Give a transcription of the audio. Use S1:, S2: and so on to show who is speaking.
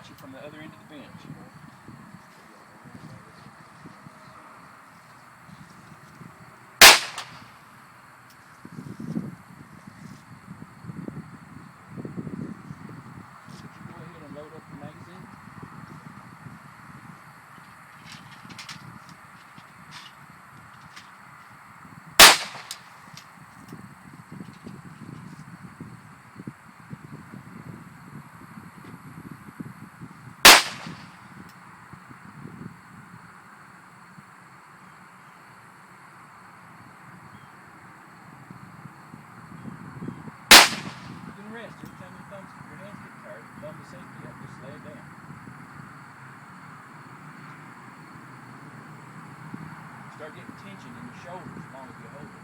S1: watching from the other end of the bench. Go ahead and load up the magazine. You can rest every time your hands get tired. Thumb the safety up, just lay it down. Start getting tension in your shoulders as long as you hold it.